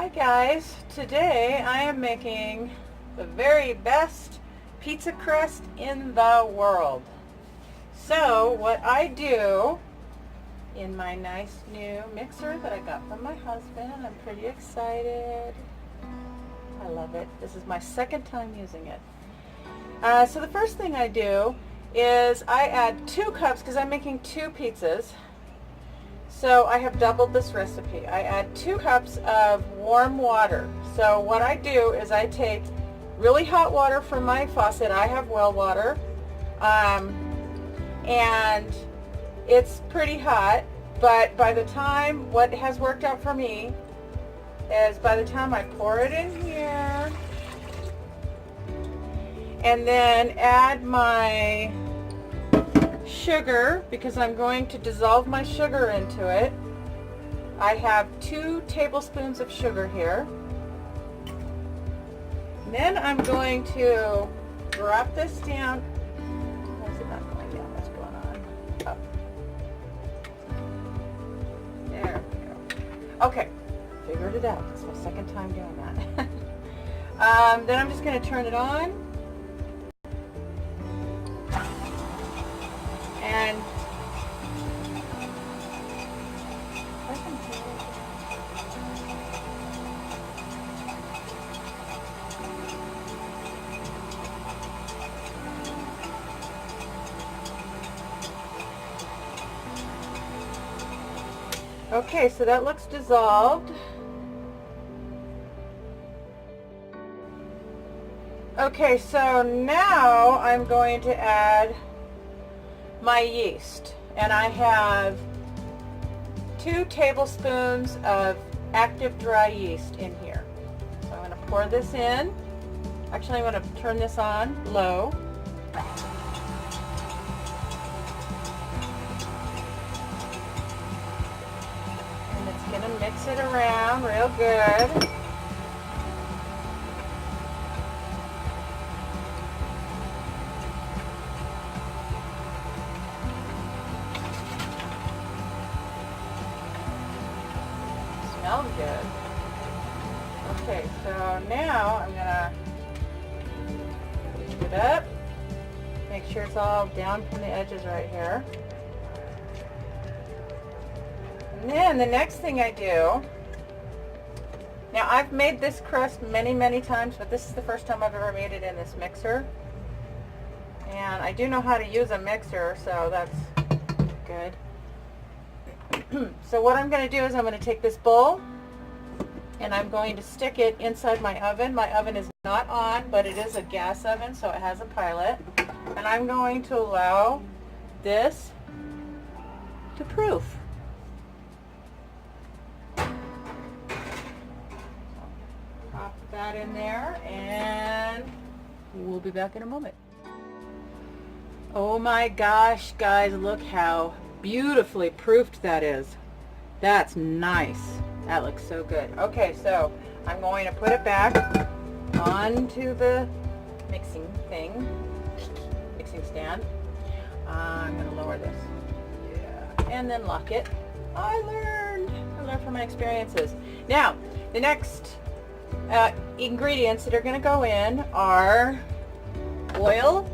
Hi guys, today I am making the very best pizza crust in the world. So what I do in my nice new mixer that I got from my husband, I'm pretty excited. I love it. This is my second time using it. So the first thing I do is I add 2 cups because I'm making 2 pizzas. So I have doubled this recipe. I add 2 cups of warm water. So what I do is I take really hot water from my faucet. I have well water. And it's pretty hot, but by the time, what has worked out for me is by the time I pour it in here and then add my sugar, because I'm going to dissolve my sugar into it. I have 2 tablespoons of sugar here. And then I'm going to drop this down. Why is it not going down? What's going on? Up. There we go. Okay, figured it out. It's my second time doing that. Then I'm just going to turn it on. And okay, so that looks dissolved. Okay, so now I'm going to add my yeast, and I have 2 tablespoons of active dry yeast in here. So I'm going to pour this in. Actually, I'm going to turn this on low. And it's going to mix it around real good. Smells good. Okay, so now I'm gonna mix it up. Make sure it's all down from the edges right here. And then the next thing I do, now I've made this crust many times, but this is the first time I've ever made it in this mixer. And I do know how to use a mixer, so that's good. So what I'm going to do is I'm going to take this bowl and I'm going to stick it inside my oven. My oven is not on, but it is a gas oven, so it has a pilot. And I'm going to allow this to proof. Pop that in there and we'll be back in a moment. Oh my gosh, guys, look how beautifully proofed that is. That's nice. That looks so good. Okay, so I'm going to put it back onto the mixing stand. I'm going to lower this. Yeah. And then lock it. I learned from my experiences. Now, the next ingredients that are going to go in are oil.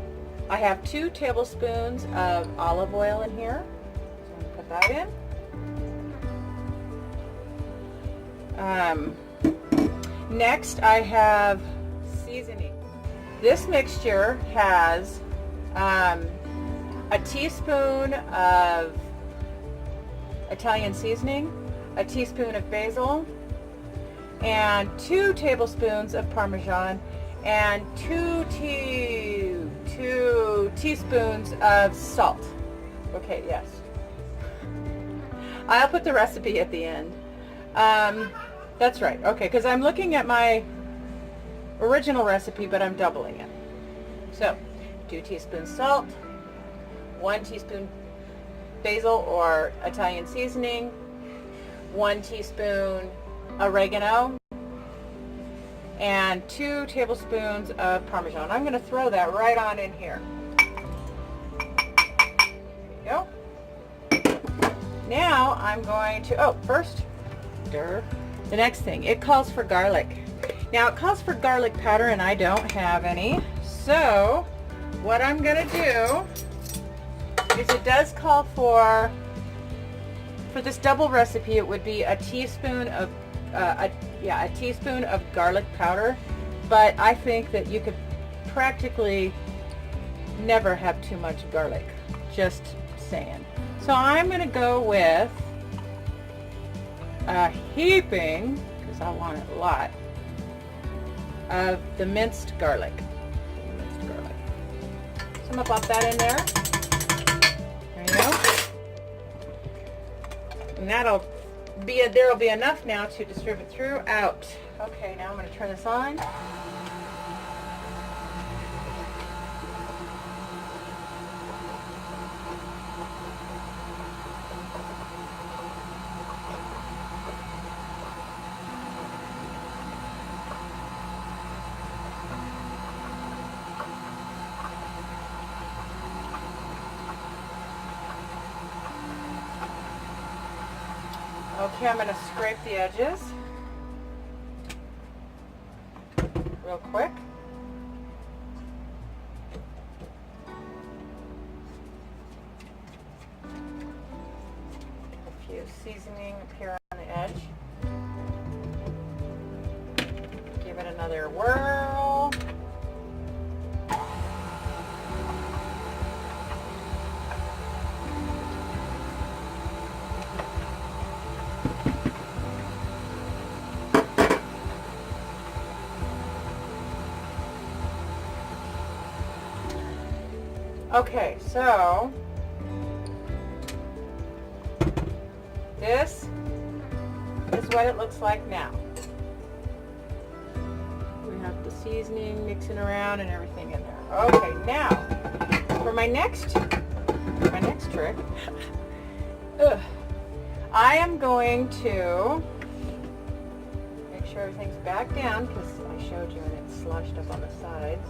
I have 2 tablespoons of olive oil in here. Put that in. Next I have seasoning. This mixture has a teaspoon of Italian seasoning, a teaspoon of basil, and 2 tablespoons of Parmesan, and 2 teaspoons of salt. Okay, yes. I'll put the recipe at the end. That's right. Okay, because I'm looking at my original recipe, but I'm doubling it. So, 2 teaspoons salt, 1 teaspoon basil or Italian seasoning, 1 teaspoon oregano, and 2 tablespoons of Parmesan. I'm going to throw that right on in here. There you go. Now I'm going to, first stir The next thing, it calls for garlic. Now it calls for garlic powder and I don't have any. So what I'm gonna do is it does call for this double recipe, it would be a teaspoon of a teaspoon of garlic powder, but I think that you could practically never have too much garlic, just saying. So I'm going to go with a heaping, because I want it a lot, of the minced garlic. So I'm going to pop that in there. There you go. And there'll be enough now to distribute throughout. Okay, now I'm going to turn this on. Okay, I'm going to scrape the edges real quick. A few seasoning up here on the edge. Give it another whirl. Okay, so this is what it looks like now. We have the seasoning mixing around and everything in there. Okay, now for my next trick, I am going to make sure everything's back down because I showed you and it's sloshed up on the sides.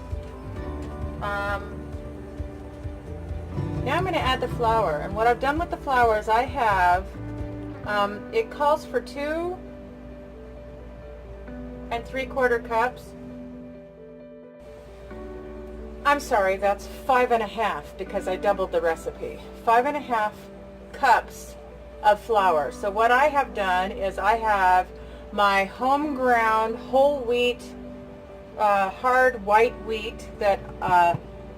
Now I'm going to add the flour, and what I've done with the flour is I have, it calls for 2 3/4 cups. I'm sorry, that's 5 1/2 because I doubled the recipe. 5 1/2 cups of flour. So what I have done is I have my home ground whole wheat, hard white wheat that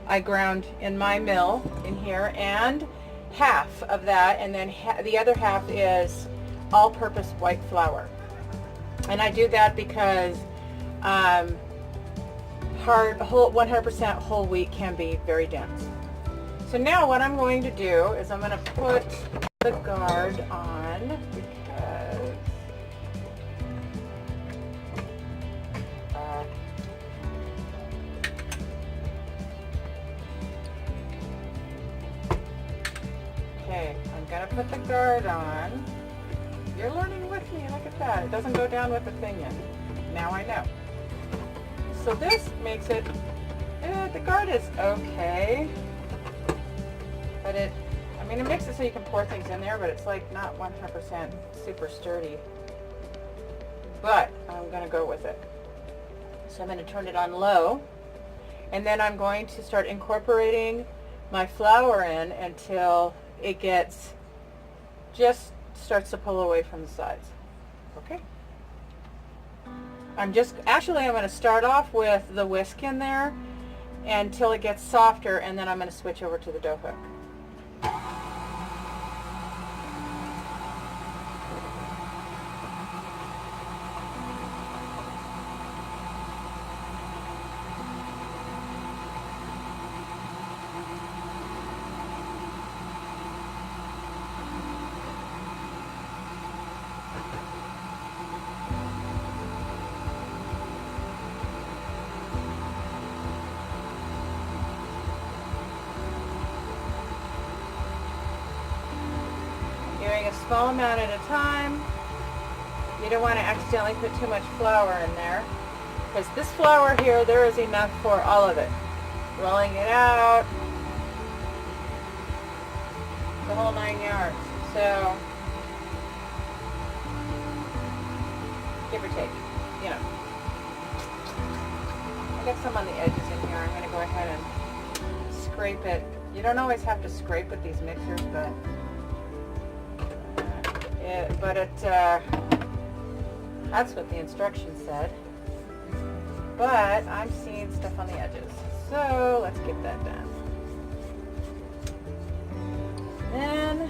I ground in my mill in here, and half of that, and then the other half is all-purpose white flour. And I do that because 100% whole wheat can be very dense. So now what I'm going to do is I'm going to put the guard on because okay, I'm going to put the guard on. You're learning with me, look at that. It doesn't go down with the thing yet. Now I know. So this makes it, the guard is okay. But it makes it so you can pour things in there, but it's like not 100% super sturdy. But I'm going to go with it. So I'm going to turn it on low. And then I'm going to start incorporating my flour in until it starts to pull away from the sides. Okay? I'm going to start off with the whisk in there until it gets softer, and then I'm going to switch over to the dough hook. Doing a small amount at a time. You don't want to accidentally put too much flour in there, because this flour here, there is enough for all of it. Rolling it out, the whole 9 yards. So give or take, you know. I got some on the edges in here. I'm going to go ahead and scrape it. You don't always have to scrape with these mixers, but that's what the instructions said. But I'm seeing stuff on the edges, so let's get that done. Then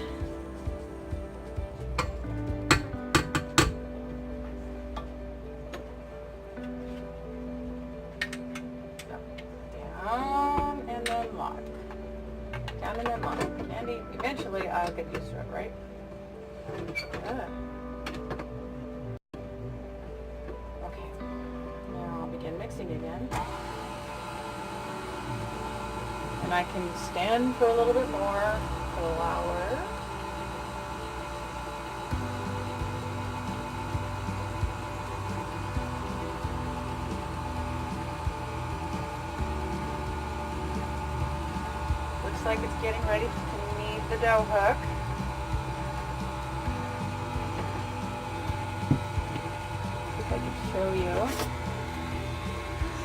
down and then lock. Down and then lock. And eventually I'll get used to it, right? Okay. Now I'll begin mixing again. And I can stand for a little bit more flour. Looks like it's getting ready to knead the dough hook. See if I can show you.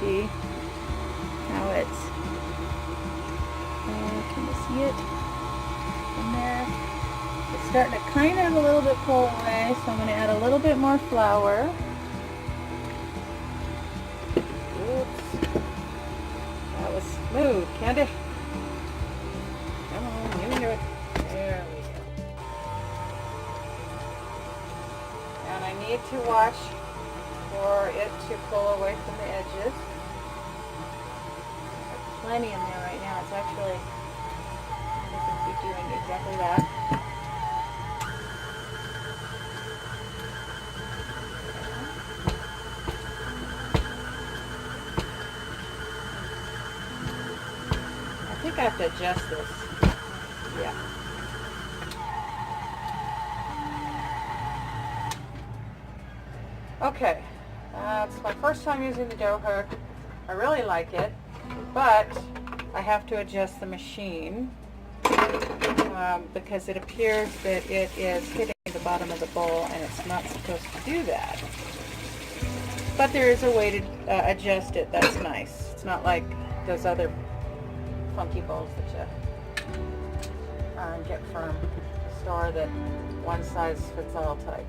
See how it's, can you see it in there? It's starting to kind of a little bit pull away, so I'm going to add a little bit more flour. Oops. That was smooth, Candy. Come on, you can do it. There we go. And I need to watch for it to pull away from the edges. There's plenty in there right now. It's actually, I can be doing exactly that. I think I have to adjust this. Yeah. Okay, it's my first time using the dough hook. I really like it, but I have to adjust the machine because it appears that it is hitting the bottom of the bowl and it's not supposed to do that. But there is a way to adjust it that's nice. It's not like those other funky bowls that you get from the store that one size fits all type.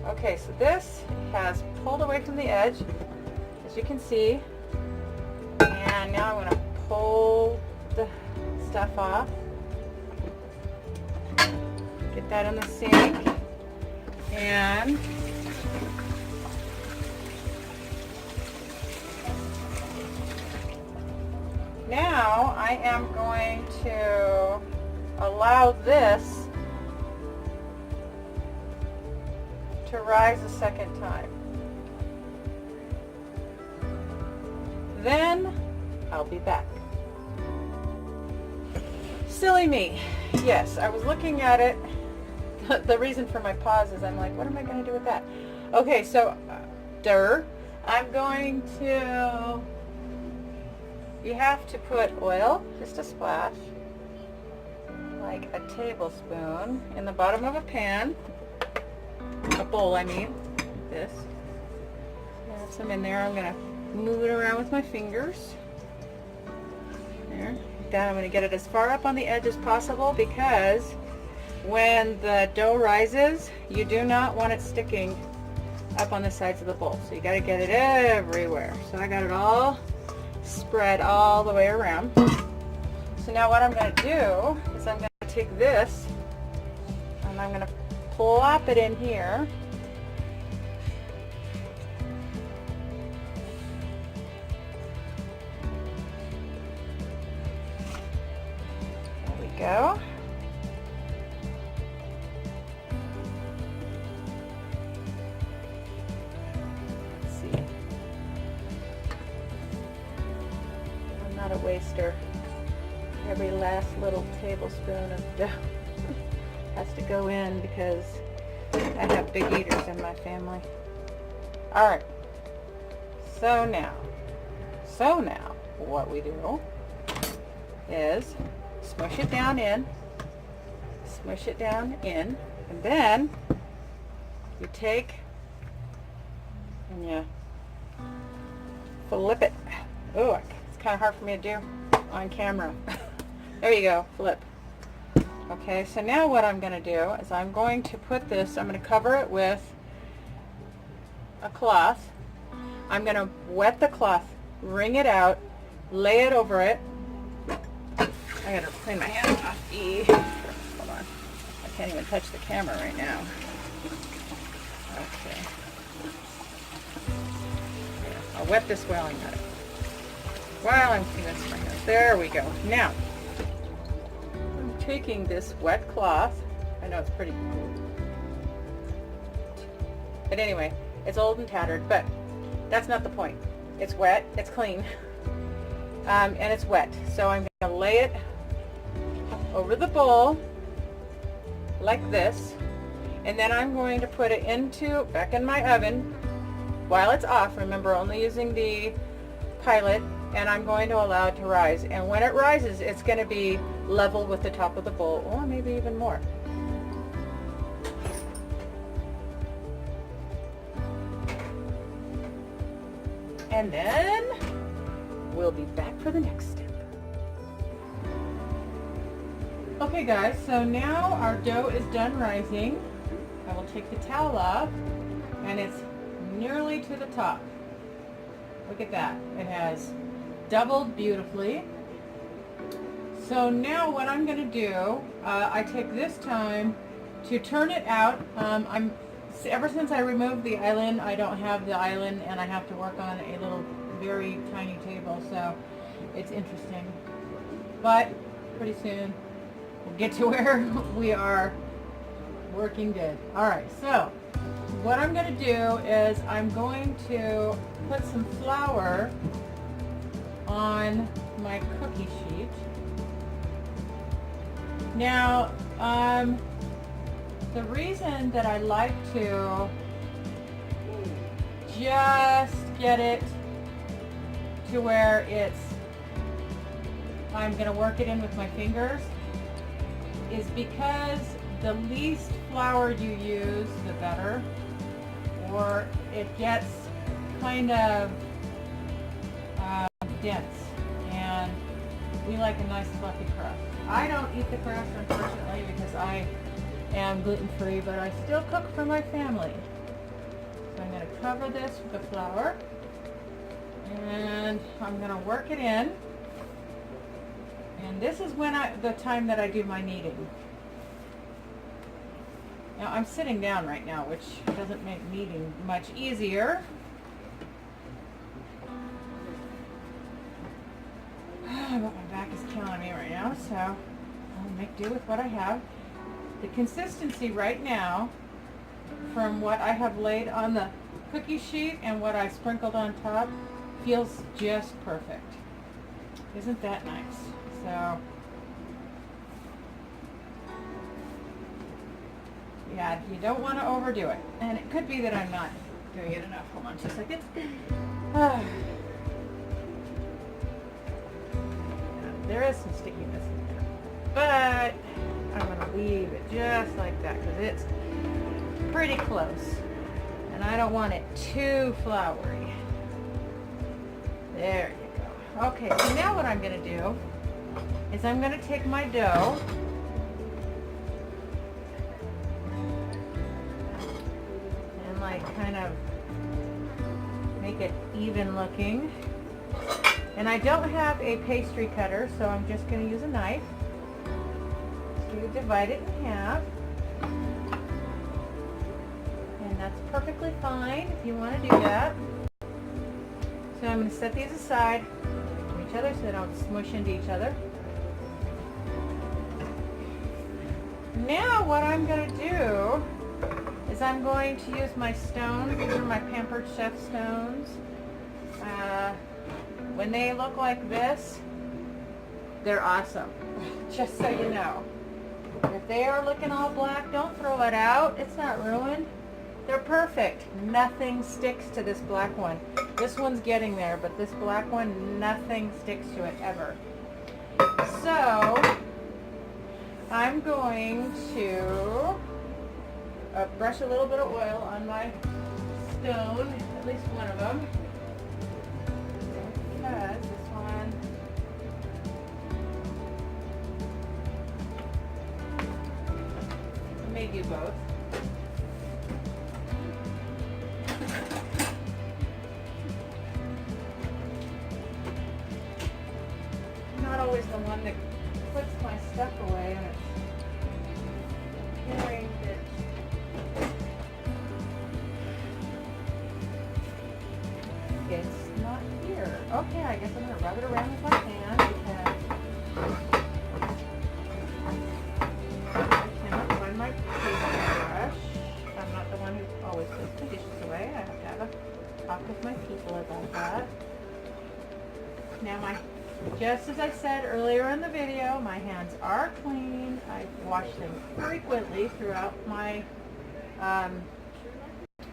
Okay, so this has pulled away from the edge, as you can see, and now I'm going to pull the stuff off, get that in the sink, and now I am going to allow this to rise a second time. Then I'll be back. Silly me. Yes, I was looking at it. The reason for my pause is I'm like, what am I going to do with that? Okay, so I'm going to, you have to put oil, just a splash, like a tablespoon, in the bottom of a pan. A bowl, I mean, this. I have some in there. I'm going to move it around with my fingers. There. Then I'm going to get it as far up on the edge as possible because when the dough rises, you do not want it sticking up on the sides of the bowl. So you got to get it everywhere. So I got it all spread all the way around. So now what I'm going to do is I'm going to take this and I'm going to plop it in here. There we go. Let's see. I'm not a waster. Every last little tablespoon of dough has to go in because I have big eaters in my family. Alright, so now what we do is smush it down in, and then you take and you flip it. Oh, it's kind of hard for me to do on camera. There you go, flip. Okay, so now what I'm going to do is I'm going to put this, I'm going to cover it with a cloth. I'm going to wet the cloth, wring it out, lay it over it. I got to clean my hand off. Hold on. I can't even touch the camera right now. Okay. I'll wet this while I'm at it. While I'm cleaning my hands. There we go. Now, I'm taking this wet cloth. I know it's pretty cool. But anyway, it's old and tattered, but that's not the point. It's wet, it's clean, and it's wet. So I'm going to lay it over the bowl like this, and then I'm going to put it back in my oven while it's off. Remember, only using the pilot, and I'm going to allow it to rise. And when it rises, it's going to be level with the top of the bowl, or maybe even more. And then we'll be back for the next step. Okay guys, so now our dough is done rising. I will take the towel off, and it's nearly to the top. Look at that. It has doubled beautifully. So now what I'm going to do, I take this time to turn it out. Ever since I removed the island, I don't have the island, and I have to work on a little very tiny table, so it's interesting. But pretty soon we'll get to where we are working good. Alright, so what I'm going to do is I'm going to put some flour on my cookie sheet. Now, the reason that I like to just get it to where I'm going to work it in with my fingers is because the least flour you use, the better, or it gets kind of dense, and we like a nice fluffy crust. I don't eat the crust, unfortunately, because I am gluten-free, but I still cook for my family. So I'm going to cover this with the flour, and I'm going to work it in. And this is when the time that I do my kneading. Now I'm sitting down right now, which doesn't make kneading much easier. But my back is killing me right now, so I'll make do with what I have. The consistency right now, from what I have laid on the cookie sheet and what I sprinkled on top, feels just perfect. Isn't that nice? So, yeah, you don't want to overdo it. And it could be that I'm not doing it enough. Hold on just a second. There is some stickiness in there, but I'm going to leave it just like that because it's pretty close, and I don't want it too floury. There you go. Okay, so now what I'm going to do is I'm going to take my dough and like kind of make it even looking. And I don't have a pastry cutter, so I'm just going to use a knife to divide it in half. And that's perfectly fine if you want to do that. So I'm going to set these aside from each other so they don't smush into each other. Now what I'm going to do is I'm going to use my stones. These are my Pampered Chef stones. When they look like this, they're awesome. Just so you know. If they are looking all black, don't throw it out. It's not ruined. They're perfect. Nothing sticks to this black one. This one's getting there, but this black one, nothing sticks to it ever. So, I'm going to brush a little bit of oil on my stone, at least one of them. Because this one, I may do both. Not always the one that puts my stuff away, and it's appearing that it's not here. Okay, I guess I'm going to rub it around with my hand because I cannot find my paintbrush. I'm not the one who always puts the dishes away. I have to have a talk with my people about that. Now just as I said earlier in the video, my hands are clean. I wash them frequently throughout my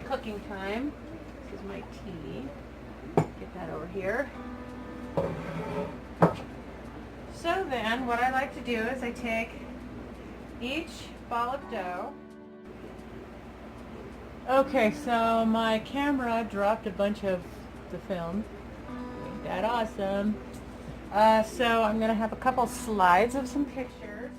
cooking time. This is my tea. Get that over here. So then what I like to do is I take each ball of dough. Okay, so my camera dropped a bunch of the film. Ain't that awesome? So I'm going to have a couple slides of some pictures.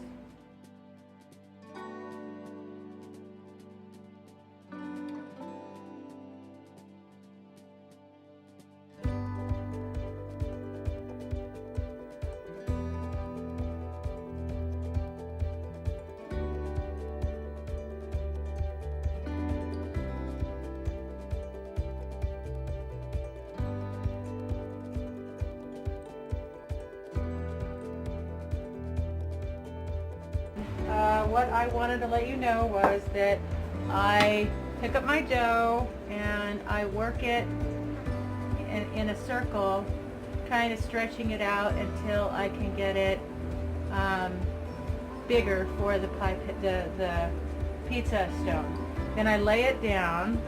What I wanted to let you know was that I pick up my dough and I work it in a circle, kind of stretching it out until I can get it bigger for the pizza stone. Then I lay it down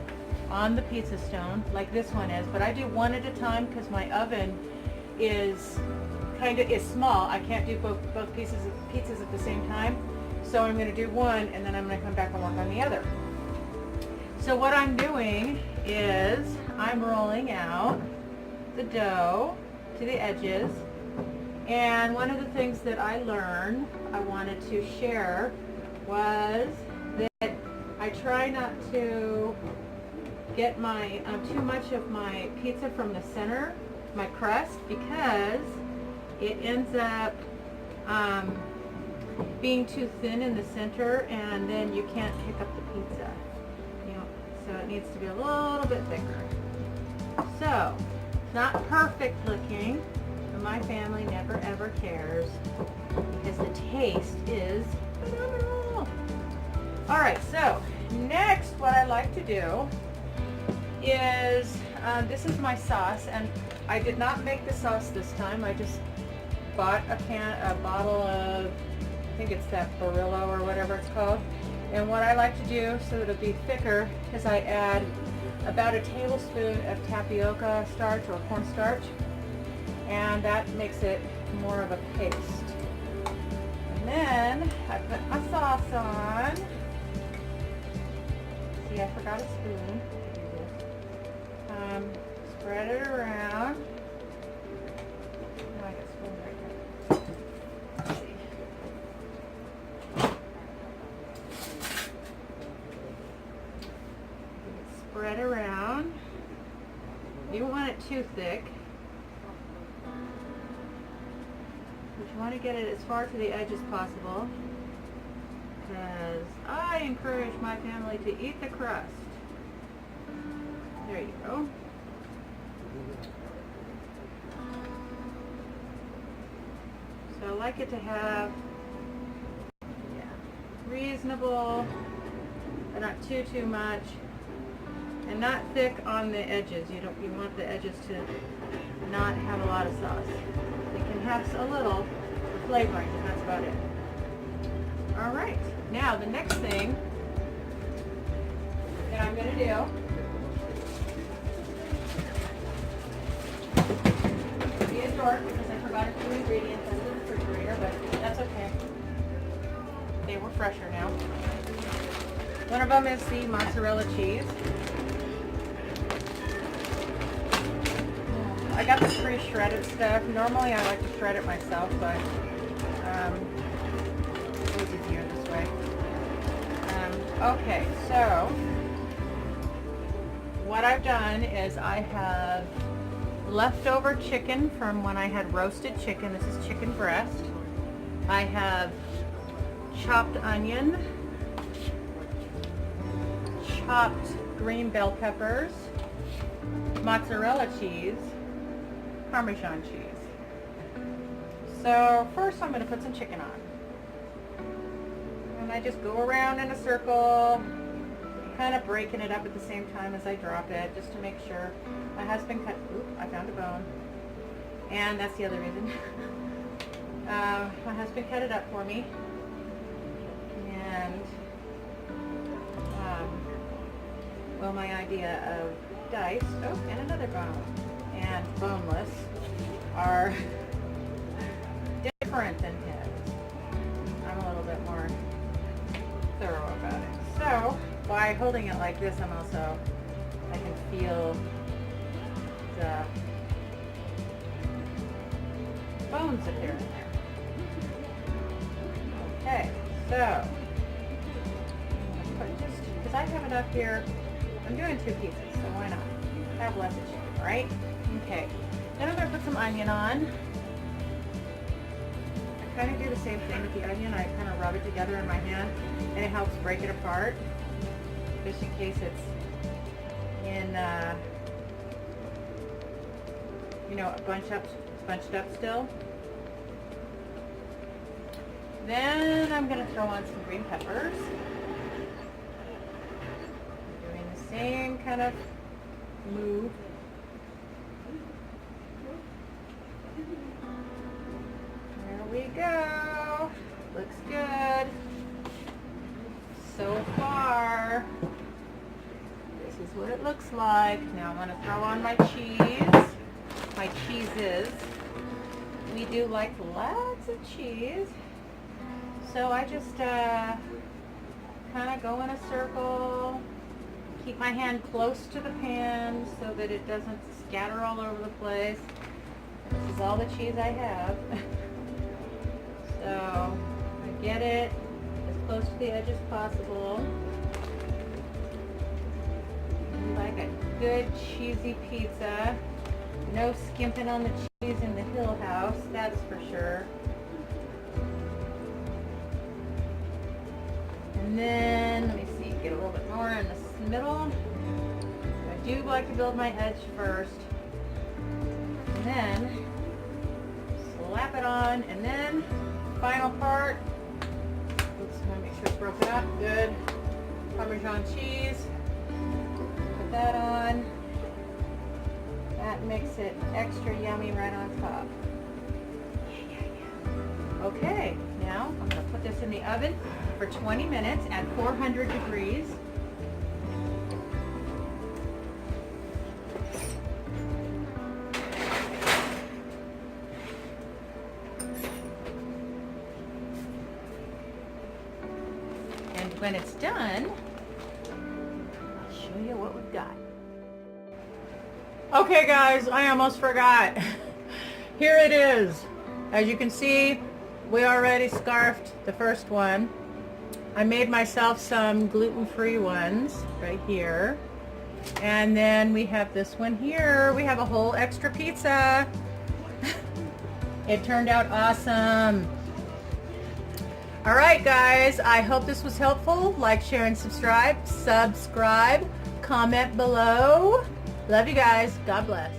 on the pizza stone like this one is, but I do one at a time because my oven is small. I can't do both pizzas at the same time. So I'm going to do one and then I'm going to come back and work on the other. So what I'm doing is I'm rolling out the dough to the edges. And one of the things that I learned I wanted to share was that I try not to get my too much of my pizza from the center, my crust, because it ends up being too thin in the center, and then you can't pick up the pizza. So it needs to be a little bit thicker. So it's not perfect looking, but my family never ever cares because the taste is phenomenal. All right, so next what I like to do is this is my sauce, and I did not make the sauce this time. I just bought a bottle of, I think it's that Barilla or whatever it's called. And what I like to do so it'll be thicker is I add about a tablespoon of tapioca starch or cornstarch, and that makes it more of a paste. And then I put my sauce on. See, I forgot a spoon to do this. Spread it around. Oh, I got a spoon right here. Let's see. Spread around. You don't want it too thick, but you want to get it as far to the edge as possible, because I encourage my family to eat the crust. There you go. So I like it to have reasonable, but not too much. And not thick on the edges. You want the edges to not have a lot of sauce. They can have a little for flavoring, and that's about it. All right. Now the next thing that I'm going to do is dark because I forgot a few ingredients in the refrigerator, but that's okay. They were fresher now. One of them is the mozzarella cheese. I got this pre-shredded stuff. Normally I like to shred it myself, but it was easier this way. Okay, so what I've done is I have leftover chicken from when I had roasted chicken. This is chicken breast. I have chopped onion, chopped green bell peppers, mozzarella cheese, Parmesan cheese. So first I'm going to put some chicken on. And I just go around in a circle, kind of breaking it up at the same time as I drop it, just to make sure. My husband cut, oop, I found a bone. And that's the other reason. My husband cut it up for me. And, well, my idea of diced, oh, and another bone, and boneless are different than his. I'm a little bit more thorough about it. So, by holding it like this, I can feel the bones if they're in there. Okay, so, just because I have it up here, I'm doing 2 pieces, so why not? Have less of chicken, right? Okay, then I'm going to put some onion on. I kind of do the same thing with the onion. I kind of rub it together in my hand, and it helps break it apart, just in case it's in, you know, bunched up still. Then I'm going to throw on some green peppers. Doing the same kind of move. There we go. Looks good. So far, this is what it looks like. Now I'm going to throw on my cheese. My cheeses. We do like lots of cheese. So I just kind of go in a circle, keep my hand close to the pan so that it doesn't scatter all over the place. This is all the cheese I have. So I get it as close to the edge as possible. Like a good cheesy pizza. No skimping on the cheese in the Hill House, that's for sure. And then, let me see, get a little bit more in the middle. I do like to build my edge first. And then, slap it on, and then, final part. Oops, I want to make sure it's broken up. Good. Parmesan cheese. Put that on. That makes it extra yummy right on top. Okay, now I'm going to put this in the oven for 20 minutes at 400 degrees. And when it's done, I'll show you what we've got. Okay guys, I almost forgot. Here it is. As you can see, we already scarfed the first one. I made myself some gluten-free ones right here. And then we have this one here. We have a whole extra pizza. It turned out awesome. Alright guys, I hope this was helpful. Like, share, and subscribe. Comment below. Love you guys. God bless.